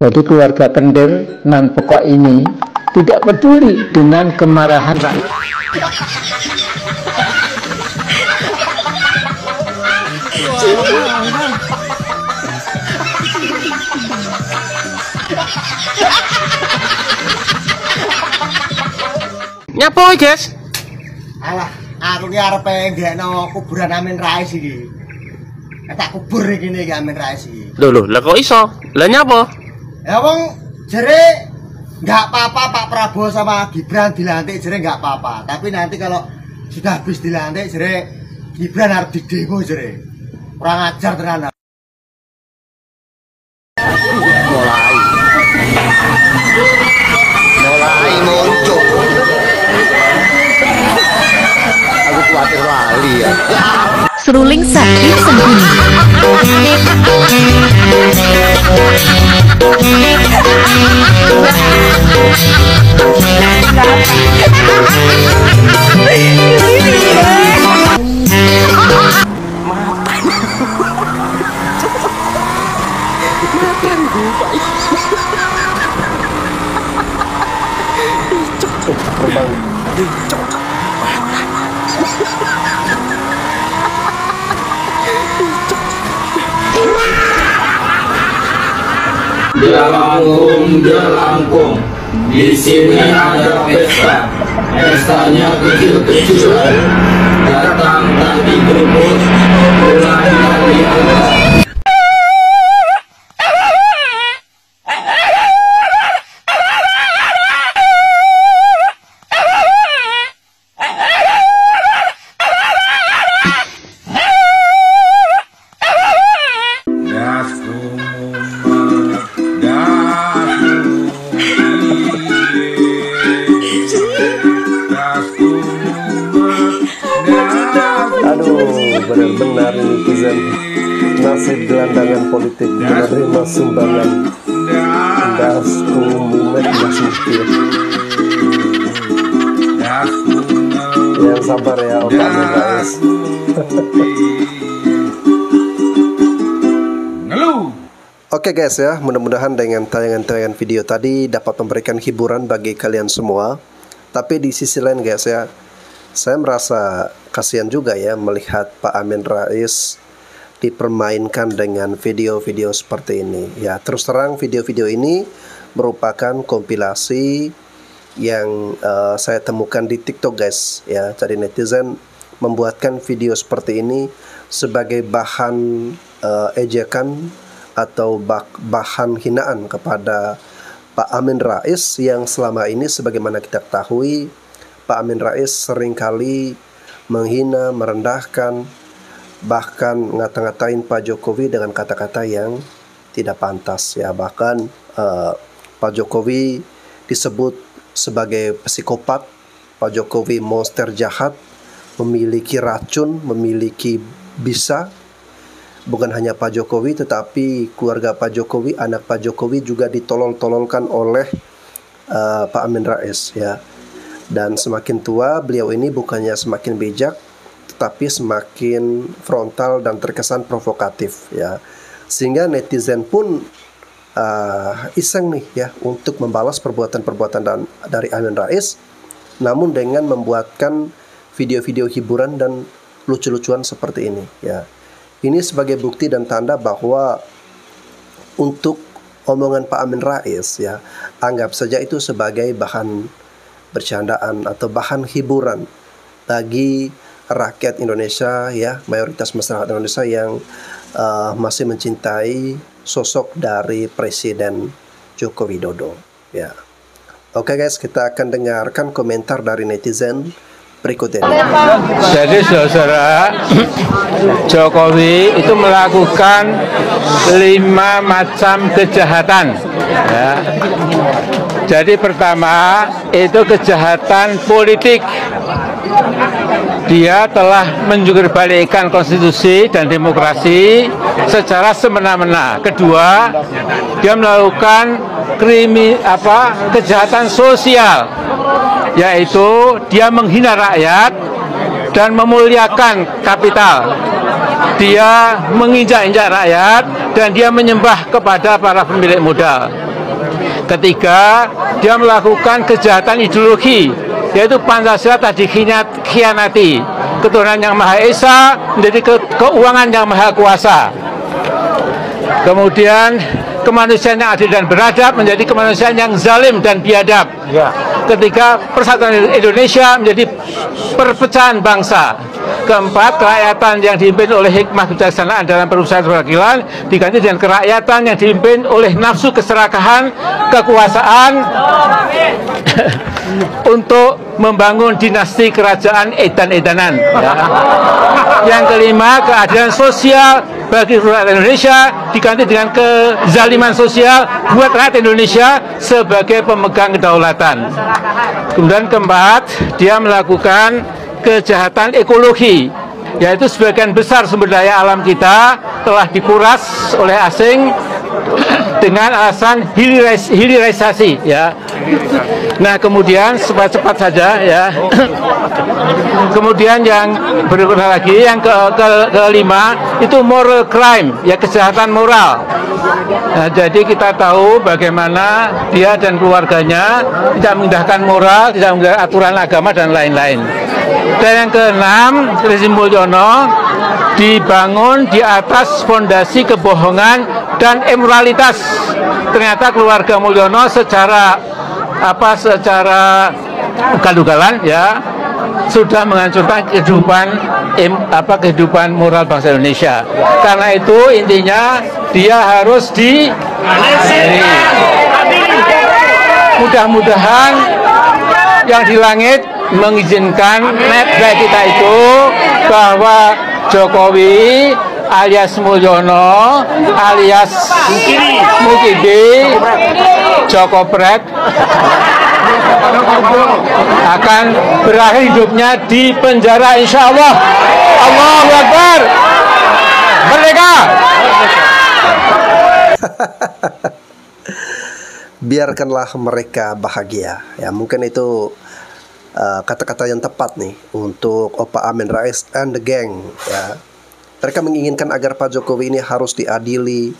Jadi keluarga Kendir nan pokok ini tidak peduli dengan kemarahan rakyat. Nyapa guys? Alah, aku ki arepe nggekno kuburan Amin Rais iki. Tak kubur iki nek Amin Rais iki. Lho, lah kok iso? Lah nyapa? Ya wong jere nggak apa-apa Pak Prabowo sama Gibran dilantik, jere nggak apa-apa. Tapi nanti kalau sudah habis dilantik jere Gibran harus didemo jere. Kurang ajar tenan. Mulai muncul. Aku khawatir wali ya. Seruling sakit sembunyi. Jelangkung, di sini ada pesta. Pestanya kecil-kecilan, datang tak dijemput, pulang tak diantar. Benar-benar netizen nasib gelandangan politik menerima sumbangan das umumet nasib yang sabar ya Pak Amin Rais. Oke guys ya, mudah-mudahan dengan tayangan-tayangan video tadi dapat memberikan hiburan bagi kalian semua. Tapi di sisi lain guys ya, saya merasa kasihan juga ya melihat Pak Amin Rais dipermainkan dengan video-video seperti ini. Ya, terus terang video-video ini merupakan kompilasi yang saya temukan di TikTok guys. Ya, jadi netizen membuatkan video seperti ini sebagai bahan ejekan atau bahan hinaan kepada Pak Amin Rais yang selama ini sebagaimana kita ketahui Pak Amin Rais seringkali menghina, merendahkan, bahkan ngata-ngatain Pak Jokowi dengan kata-kata yang tidak pantas ya. Bahkan Pak Jokowi disebut sebagai psikopat, Pak Jokowi monster jahat, memiliki racun, memiliki bisa. Bukan hanya Pak Jokowi tetapi keluarga Pak Jokowi, anak Pak Jokowi juga ditolol-tololkan oleh Pak Amin Rais ya. Dan semakin tua beliau ini bukannya semakin bijak tetapi semakin frontal dan terkesan provokatif ya. Sehingga netizen pun iseng nih ya untuk membalas perbuatan-perbuatan dari Amin Rais, namun dengan membuatkan video-video hiburan dan lucu-lucuan seperti ini ya. Ini sebagai bukti dan tanda bahwa untuk omongan Pak Amin Rais ya, anggap saja itu sebagai bahan bercandaan atau bahan hiburan bagi rakyat Indonesia ya, mayoritas masyarakat Indonesia yang masih mencintai sosok dari Presiden Joko Widodo ya. Oke guys, kita akan dengarkan komentar dari netizen berikut ini. Jadi saudara, Jokowi itu melakukan 5 macam kejahatan ya. Jadi pertama itu kejahatan politik. Dia telah menjurbalikkan konstitusi dan demokrasi secara semena-mena. Kedua, dia melakukan kejahatan sosial, yaitu dia menghina rakyat dan memuliakan kapital. Dia menginjak-injak rakyat dan dia menyembah kepada para pemilik modal. Ketiga, dia melakukan kejahatan ideologi, yaitu Pancasila tadi khianati. Ketuhanan yang Maha Esa menjadi keuangan yang Maha Kuasa. Kemudian kemanusiaan yang adil dan beradab menjadi kemanusiaan yang zalim dan biadab. Ketiga, persatuan Indonesia menjadi perpecahan bangsa. Keempat, kerakyatan yang dipimpin oleh hikmah kebijaksanaan dalam perusahaan perwakilan diganti dengan kerakyatan yang dipimpin oleh nafsu keserakahan, kekuasaan untuk membangun dinasti kerajaan edan-edanan. Yang kelima, keadilan sosial bagi rakyat Indonesia diganti dengan kezaliman sosial buat rakyat Indonesia sebagai pemegang kedaulatan. Kemudian keempat, dia melakukan kejahatan ekologi, yaitu sebagian besar sumber daya alam kita telah dikuras oleh asing dengan alasan hilirisasi ya. Nah, kemudian cepat-cepat saja ya. Kemudian yang berikutnya lagi, yang kelima itu moral crime, ya kejahatan moral. Nah, jadi kita tahu bagaimana dia dan keluarganya tidak mengindahkan moral, tidak mengindahkan aturan agama dan lain-lain. Dan yang keenam, rezim Mulyono dibangun di atas fondasi kebohongan dan immoralitas. Ternyata keluarga Mulyono secara ugal-ugalan ya sudah menghancurkan kehidupan moral bangsa Indonesia. Karena itu intinya dia harus mudah-mudahan yang di langit mengizinkan netback kita itu bahwa Jokowi alias Mulyono alias Mukidi Jokopret akan berakhir hidupnya di penjara, insya Allah. Allahu Akbar. Merdeka. Biarkanlah mereka bahagia. Ya, mungkin itu kata-kata yang tepat nih untuk Opa Amin Rais and the gang ya. Mereka menginginkan agar Pak Jokowi ini harus diadili.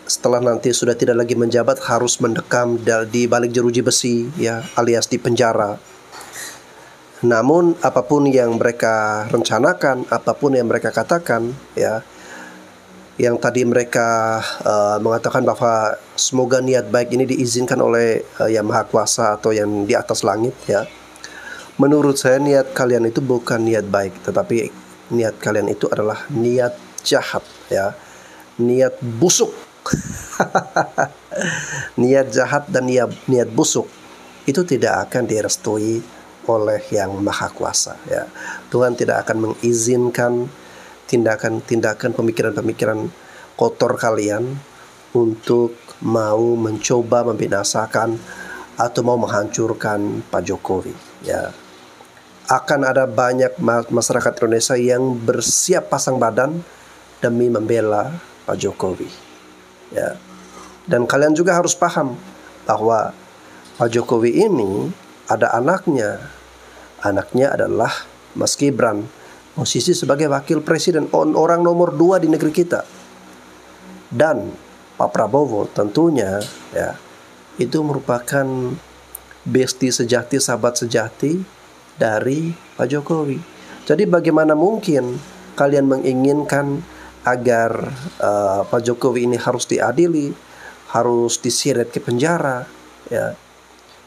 Setelah nanti sudah tidak lagi menjabat, harus mendekam di balik jeruji besi ya, alias di penjara. Namun apapun yang mereka rencanakan, apapun yang mereka katakan ya, yang tadi mereka mengatakan bahwa semoga niat baik ini diizinkan oleh Yang Maha Kuasa atau yang di atas langit ya. Menurut saya niat kalian itu bukan niat baik, tetapi niat kalian itu adalah niat jahat ya, niat busuk. Niat jahat dan niat busuk itu tidak akan direstui oleh Yang Maha Kuasa ya. Tuhan tidak akan mengizinkan tindakan-tindakan, pemikiran-pemikiran kotor kalian untuk mau mencoba membinasakan atau mau menghancurkan Pak Jokowi ya. Akan ada banyak masyarakat Indonesia yang bersiap pasang badan demi membela Pak Jokowi ya. Dan kalian juga harus paham bahwa Pak Jokowi ini ada anaknya. Anaknya adalah Mas Gibran, posisi sebagai wakil presiden, orang nomor 2 di negeri kita. Dan Pak Prabowo tentunya ya, itu merupakan bestie sejati, sahabat sejati dari Pak Jokowi. Jadi bagaimana mungkin kalian menginginkan agar Pak Jokowi ini harus diadili, harus diseret ke penjara ya.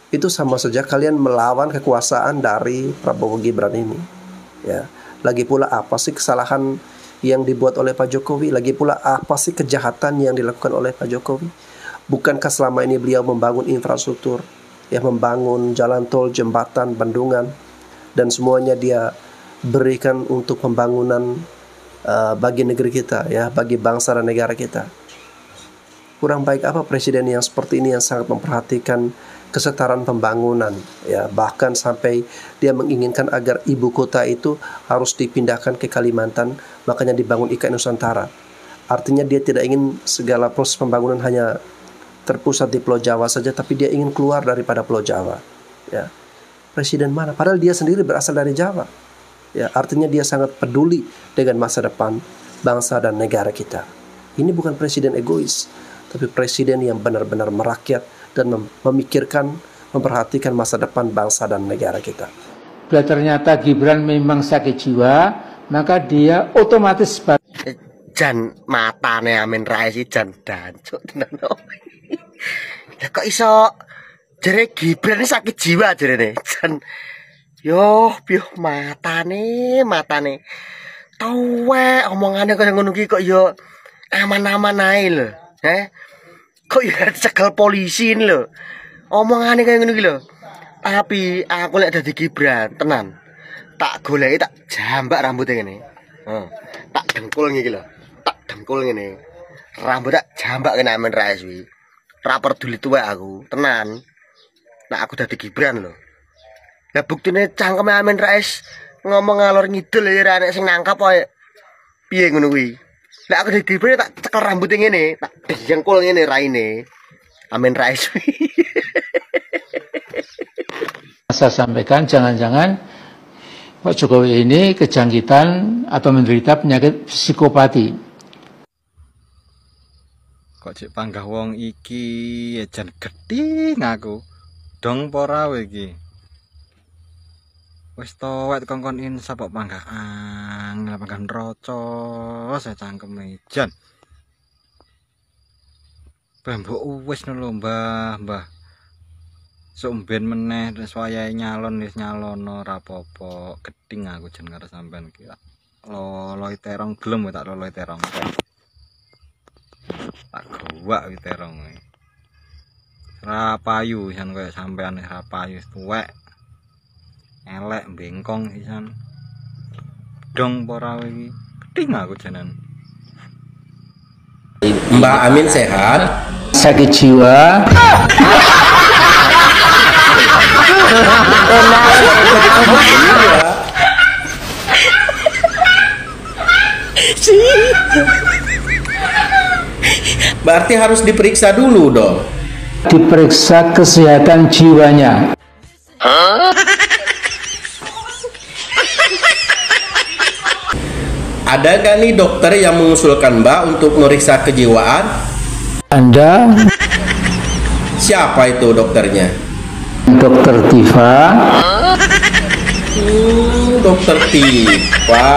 Itu sama saja kalian melawan kekuasaan dari Prabowo Gibran ini ya. Lagi pula apa sih kesalahan yang dibuat oleh Pak Jokowi? Lagi pula apa sih kejahatan yang dilakukan oleh Pak Jokowi? Bukankah selama ini beliau membangun infrastruktur, ya membangun jalan tol, jembatan, bendungan, dan semuanya dia berikan untuk pembangunan bagi negeri kita, ya, bagi bangsa dan negara kita. Kurang baik apa presiden yang seperti ini yang sangat memperhatikan kesetaraan pembangunan, ya, bahkan sampai dia menginginkan agar ibu kota itu harus dipindahkan ke Kalimantan, makanya dibangun IKN Nusantara. Artinya dia tidak ingin segala proses pembangunan hanya terpusat di Pulau Jawa saja, tapi dia ingin keluar daripada Pulau Jawa, ya. Presiden mana? Padahal dia sendiri berasal dari Jawa, ya. Artinya dia sangat peduli dengan masa depan bangsa dan negara kita. Ini bukan presiden egois, tapi presiden yang benar-benar merakyat dan memikirkan, memperhatikan masa depan bangsa dan negara kita. Bila ternyata Gibran memang sakit jiwa, maka dia otomatis Jan matane Amin Rais jan dancuk tenan. Lah kok iso jere Gibran sakit jiwa jarene. Jan yo piye matane. Tuwe omongane kaya ngono ki kok yo aman-aman ae lho. Kok ya cekel polisi ini lho. Omongane kaya ngono ki lho. Tapi aku lek dadi Gibran tenan. Tak goleki tak jambak rambutnya ngene. Tak dengkul iki lho. Tak dengkul ngene. Rambut tak jambak kena Amin Rais kuwi. Ra peduli tuwek aku, tenan. Nek aku dadi Gibran lho. Lah buktine cangkeme Amin Rais ngomong ngalor ngidul ya ora nek sing nangkap wae. Piye ngono kuwi? Lek aku dadi Gibran tak cekel rambutnya ngene, tak dengkul ngene raine. Amin Rais. saya sampaikan jangan-jangan Pak Jokowi ini kejangkitan atau menderita penyakit psikopati. Kok cek panggah wong iki jan gedhi ngaku. Dong pora kowe iki. Wis towet kongkon insap kok panggah angel panggah nroco saya cangkeme jan. Mbok wis lho Mbah. Sumben meneh wis wayahe nyalon wis nyalono ora apa-apa. Geding aku jan karo sampean ki. Loloi terong gelem tak loloi terong. Tak gowak iki terong. Ra payu jan koyo sampean ra payu tuwek. Elek bengkong pisan. Dong ora iki. Geding aku janan. Mbak Amin sehat? Sakit jiwa. Berarti harus diperiksa dulu dong. Diperiksa kesehatan jiwanya. Ada gak nih dokter yang mengusulkan Mbak untuk meriksa kejiwaan? Anda? Siapa itu dokternya? Dokter Tifa. Dokter Tifa.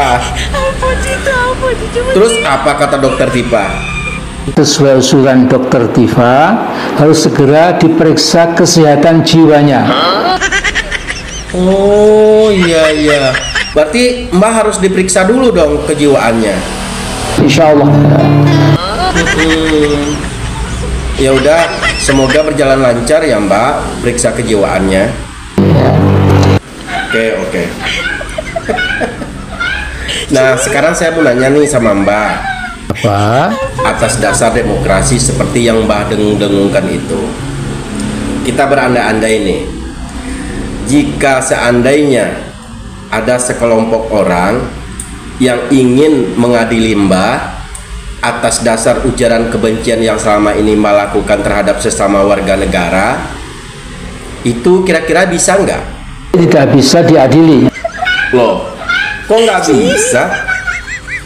Terus apa kata dokter Tifa? Sesuai usulan dokter Tifa, harus segera diperiksa kesehatan jiwanya. Oh iya. Berarti Mbak harus diperiksa dulu dong kejiwaannya. Insya Allah. Ya udah, semoga berjalan lancar ya Mbak, periksa kejiwaannya. Oke. Nah, sekarang saya mau nanya nih sama Mbak. Apa? Atas dasar demokrasi seperti yang Mbak dengung-dengungkan itu, kita berandai-andai nih, jika seandainya ada sekelompok orang yang ingin mengadili Mbak atas dasar ujaran kebencian yang selama ini Mbak lakukan terhadap sesama warga negara, itu kira-kira bisa nggak? Tidak bisa diadili. Loh, kok nggak bisa?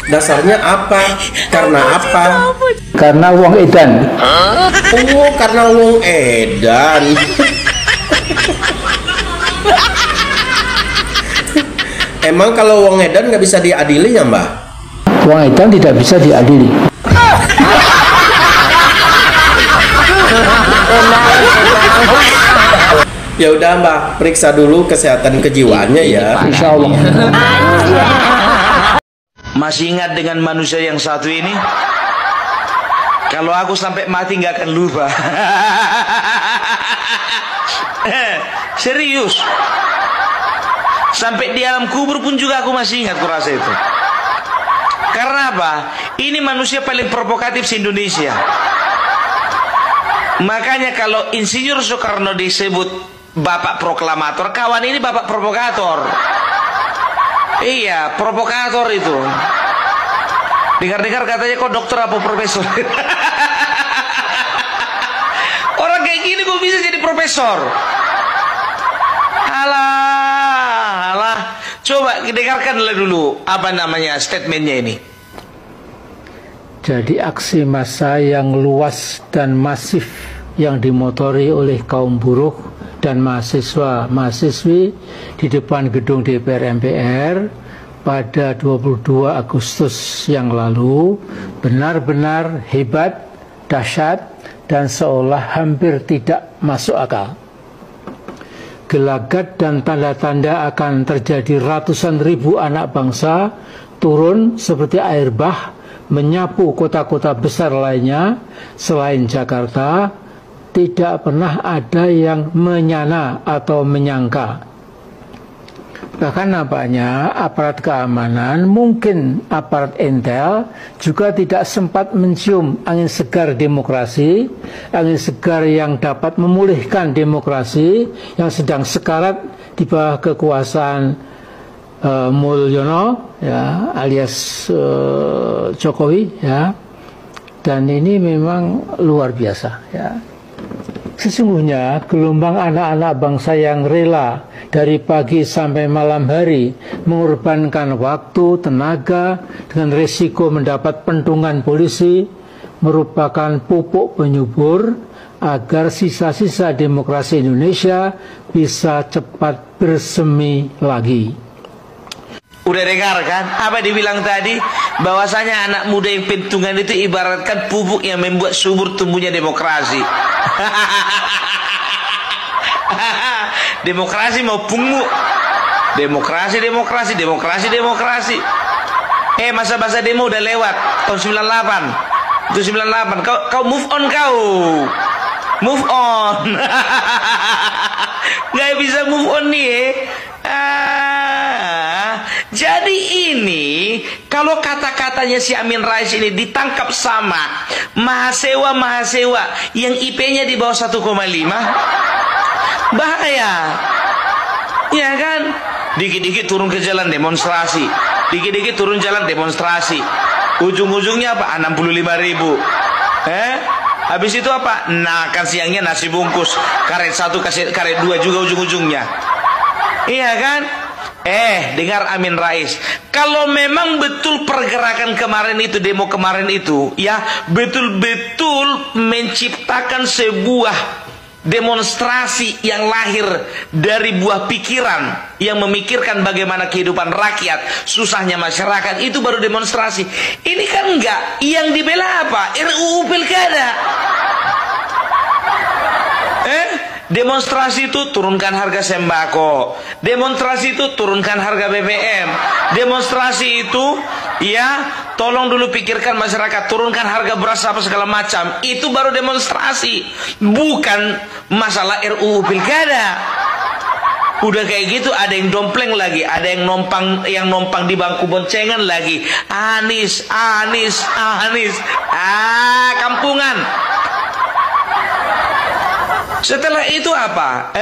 Dasarnya apa? Karena apa? Karena wong edan. Oh, karena wong edan. Emang kalau wong edan nggak bisa diadili ya Mbak? Wong edan tidak bisa diadili. Ya udah Mbak, periksa dulu kesehatan kejiwaannya ya. Insya Allah. Masih ingat dengan manusia yang satu ini? Kalau aku sampai mati nggak akan lupa. Serius. Sampai di alam kubur pun juga aku masih ingat kurasa itu. Karena apa? Ini manusia paling provokatif di Indonesia. Makanya kalau Insinyur Soekarno disebut bapak proklamator, kawan ini bapak provokator. Iya, provokator itu. Dengar-dengar katanya kok dokter apa profesor. Orang kayak gini kok bisa jadi profesor? Alah. Coba dengarkan dulu apa namanya statementnya ini. Jadi aksi massa yang luas dan masif yang dimotori oleh kaum buruh dan mahasiswa-mahasiswi di depan gedung DPR MPR pada 22 Agustus yang lalu benar-benar hebat, dahsyat, dan seolah hampir tidak masuk akal. Gelagat dan tanda-tanda akan terjadi ratusan ribu anak bangsa turun seperti air bah menyapu kota-kota besar lainnya selain Jakarta, tidak pernah ada yang menyana atau menyangka. Bahkan nampaknya aparat keamanan, mungkin aparat intel juga tidak sempat mencium angin segar demokrasi, angin segar yang dapat memulihkan demokrasi yang sedang sekarat di bawah kekuasaan Mulyono, ya, alias Jokowi, ya. Dan ini memang luar biasa, ya. Sesungguhnya gelombang anak-anak bangsa yang rela dari pagi sampai malam hari mengorbankan waktu, tenaga dengan risiko mendapat pentungan polisi merupakan pupuk penyubur agar sisa-sisa demokrasi Indonesia bisa cepat bersemi lagi. Udah dengar kan apa dibilang tadi, bahwasanya anak muda yang pentungan itu ibaratkan pupuk yang membuat subur tumbuhnya demokrasi. Demokrasi mau punggu. Demokrasi. Masa-masa demo udah lewat tahun 98. Itu 98. Kau move on kau. Move on. Nggak bisa move on nih. Jadi ini kalau kata-katanya si Amin Rais ini ditangkap sama mahasiswa yang IP-nya di bawah 1,5, bahaya. Ya kan? Dikit-dikit turun ke jalan demonstrasi. Dikit-dikit turun jalan demonstrasi. Ujung-ujungnya apa? 65.000. Habis itu apa? Nah, kan siangnya nasi bungkus. Karet 1, karet 2 juga ujung-ujungnya. Iya kan? Dengar Amin Rais. Kalau memang betul pergerakan kemarin itu, demo kemarin itu, ya betul-betul menciptakan sebuah demonstrasi yang lahir dari buah pikiran yang memikirkan bagaimana kehidupan rakyat, susahnya masyarakat, itu baru demonstrasi. Ini kan enggak. Yang dibela apa? RUU Pilkada. Demonstrasi itu turunkan harga sembako, demonstrasi itu turunkan harga BBM, demonstrasi itu ya tolong dulu pikirkan masyarakat, turunkan harga beras apa segala macam. Itu baru demonstrasi, bukan masalah RUU Pilkada. Udah kayak gitu ada yang dompleng lagi, ada yang nompang di bangku boncengan lagi. Anies. Kampungan. Setelah itu apa?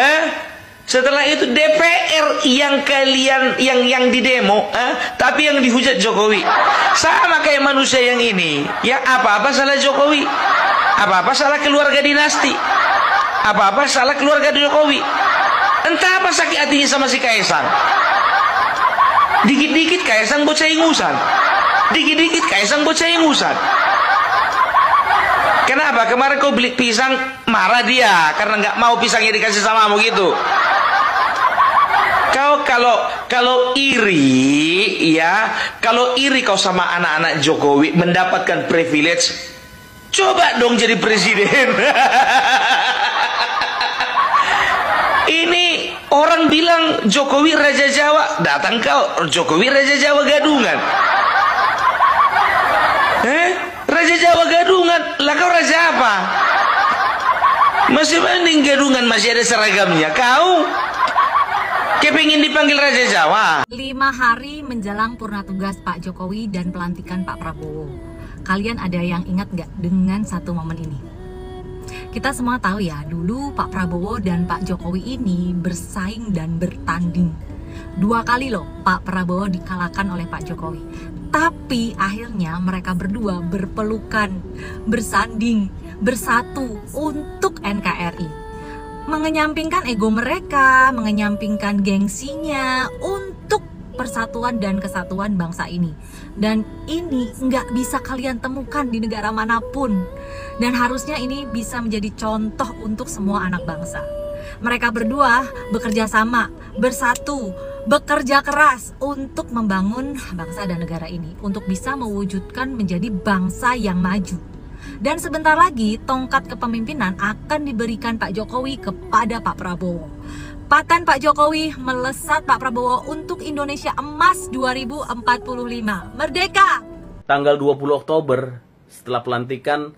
Setelah itu DPR yang kalian yang didemo, tapi yang dihujat Jokowi. Sama kayak manusia yang ini. Ya apa-apa salah Jokowi. Apa-apa salah keluarga dinasti. Apa-apa salah keluarga Jokowi. Entah apa sakit hatinya sama si Kaisang. Dikit-dikit Kaisang bocah ingusan. Dikit-dikit Kaisang bocah ingusan. Kenapa? Kemarin kau beli pisang, marah dia karena nggak mau pisangnya dikasih samamu gitu. Kau kalau iri, ya, kalau iri kau sama anak-anak Jokowi mendapatkan privilege, coba dong jadi presiden. Ini orang bilang Jokowi Raja Jawa, datang kau Jokowi Raja Jawa gadungan. Raja Jawa gadungan, lah kau raja apa? Masih mending gadungan masih ada seragamnya. Kau Kepingin dipanggil Raja Jawa. 5 hari menjelang purna tugas Pak Jokowi dan pelantikan Pak Prabowo. Kalian ada yang ingat nggak dengan satu momen ini? Kita semua tahu ya, dulu Pak Prabowo dan Pak Jokowi ini bersaing dan bertanding. 2 kali loh Pak Prabowo dikalahkan oleh Pak Jokowi. Tapi akhirnya mereka berdua berpelukan, bersanding, bersatu untuk NKRI. Mengenyampingkan ego mereka, mengenyampingkan gengsinya untuk persatuan dan kesatuan bangsa ini. Dan ini nggak bisa kalian temukan di negara manapun. Dan harusnya ini bisa menjadi contoh untuk semua anak bangsa. Mereka berdua bekerja sama, bersatu, bekerja keras untuk membangun bangsa dan negara ini, untuk bisa mewujudkan menjadi bangsa yang maju. Dan sebentar lagi tongkat kepemimpinan akan diberikan Pak Jokowi kepada Pak Prabowo. Paten Pak Jokowi melesat Pak Prabowo untuk Indonesia Emas 2045. Merdeka! Tanggal 20 Oktober setelah pelantikan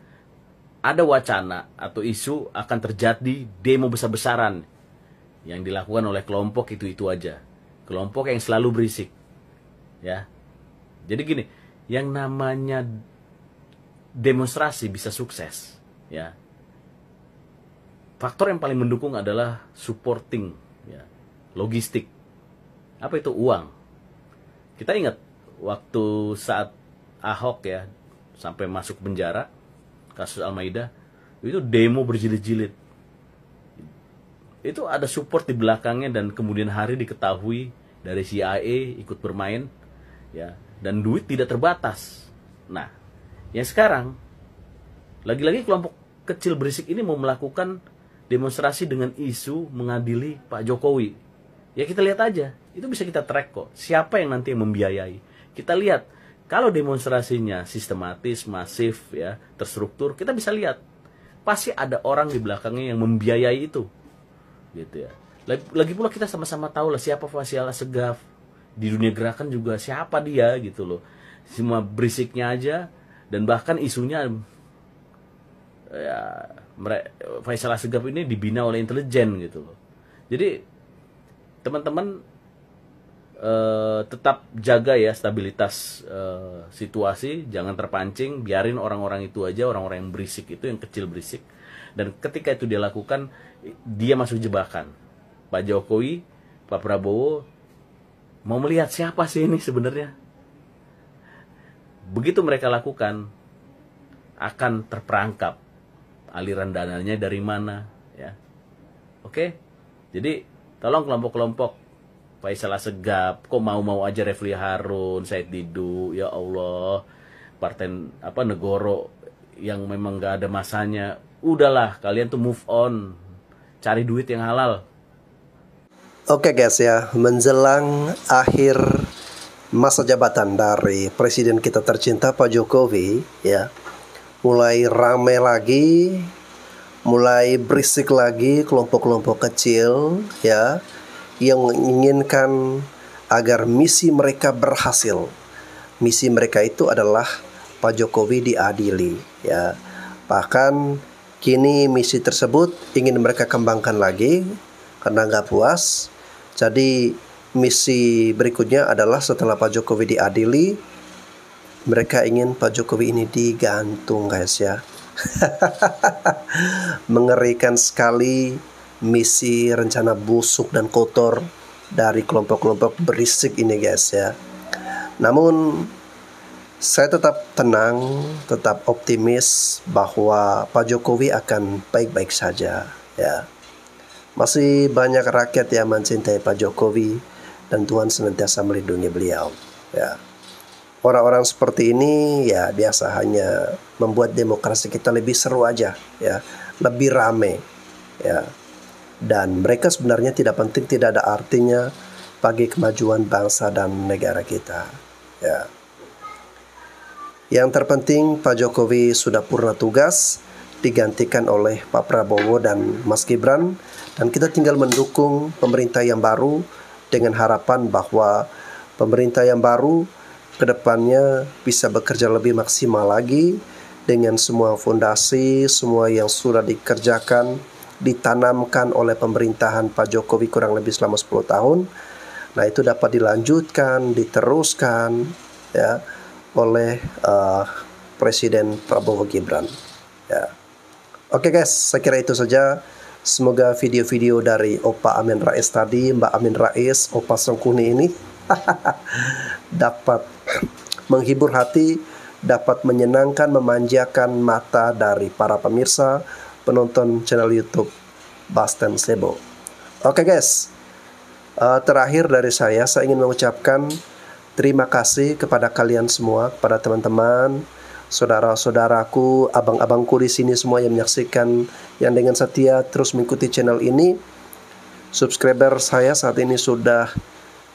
ada wacana atau isu akan terjadi demo besar-besaran yang dilakukan oleh kelompok itu aja. Kelompok yang selalu berisik. Ya. Jadi gini, yang namanya demonstrasi bisa sukses, ya. Faktor yang paling mendukung adalah supporting, ya, logistik. Apa itu? Uang. Kita ingat waktu saat Ahok ya sampai masuk penjara, kasus Al-Maidah, itu demo berjilid-jilid. Itu ada support di belakangnya dan kemudian hari diketahui dari CIA ikut bermain, ya, dan duit tidak terbatas. Nah, yang sekarang, lagi-lagi kelompok kecil berisik ini mau melakukan demonstrasi dengan isu mengadili Pak Jokowi. Ya kita lihat aja, itu bisa kita track kok. Siapa yang nanti yang membiayai? Kita lihat, kalau demonstrasinya sistematis, masif, ya, terstruktur, kita bisa lihat. Pasti ada orang di belakangnya yang membiayai itu. Gitu ya. Lagi pula kita sama-sama tahu lah siapa Faisal Assegaf. Di dunia gerakan juga siapa dia gitu loh. Semua berisiknya aja. Dan bahkan isunya ya, Faisal Assegaf ini dibina oleh intelijen gitu loh. Jadi teman-teman tetap jaga ya stabilitas situasi, jangan terpancing, biarin orang-orang itu aja, orang-orang yang berisik itu, yang kecil berisik. Dan ketika itu dia lakukan, dia masuk jebakan. Pak Jokowi, Pak Prabowo mau melihat siapa sih ini sebenarnya. Begitu mereka lakukan, akan terperangkap aliran dananya dari mana, ya. Oke? Jadi tolong kelompok-kelompok Faisal Assegaf, kok mau-mau aja Refli Harun, Said Didu, ya Allah, Partai Negoro yang memang gak ada masanya. Udahlah, kalian tuh move on, cari duit yang halal. Oke guys ya, menjelang akhir masa jabatan dari presiden kita tercinta Pak Jokowi, ya, mulai ramai lagi, mulai berisik lagi kelompok-kelompok kecil, ya, yang menginginkan agar misi mereka berhasil. Misi mereka itu adalah Pak Jokowi diadili, ya. Bahkan kini misi tersebut ingin mereka kembangkan lagi karena nggak puas. Jadi misi berikutnya adalah setelah Pak Jokowi diadili, mereka ingin Pak Jokowi ini digantung guys ya. Mengerikan sekali misi rencana busuk dan kotor dari kelompok-kelompok berisik ini guys ya. Namun saya tetap tenang, tetap optimis bahwa Pak Jokowi akan baik-baik saja ya. Masih banyak rakyat yang mencintai Pak Jokowi dan Tuhan senantiasa melindungi beliau ya. Orang-orang seperti ini ya biasa hanya membuat demokrasi kita lebih seru aja ya, lebih rame ya. Dan mereka sebenarnya tidak penting, tidak ada artinya bagi kemajuan bangsa dan negara kita ya. Yang terpenting Pak Jokowi sudah purna tugas, digantikan oleh Pak Prabowo dan Mas Gibran, dan kita tinggal mendukung pemerintah yang baru dengan harapan bahwa pemerintah yang baru kedepannya bisa bekerja lebih maksimal lagi dengan semua fondasi, semua yang sudah dikerjakan ditanamkan oleh pemerintahan Pak Jokowi kurang lebih selama 10 tahun. Nah, itu dapat dilanjutkan, diteruskan ya oleh Presiden Prabowo Gibran ya. Oke guys, saya kira itu saja. Semoga video-video dari Opa Amin Rais tadi, Mbak Amin Rais, Opa Songkuni ini dapat menghibur hati, dapat menyenangkan, memanjakan mata dari para pemirsa, penonton channel YouTube Basten Sebo. Oke guys, terakhir dari saya ingin mengucapkan terima kasih kepada kalian semua, kepada teman-teman, saudara-saudaraku, abang-abangku di sini semua yang menyaksikan, yang dengan setia terus mengikuti channel ini. Subscriber saya saat ini sudah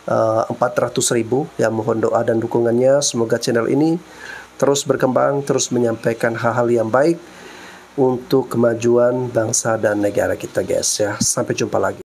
400.000 ya. Mohon doa dan dukungannya, semoga channel ini terus berkembang, terus menyampaikan hal-hal yang baik untuk kemajuan bangsa dan negara kita guys ya. Sampai jumpa lagi.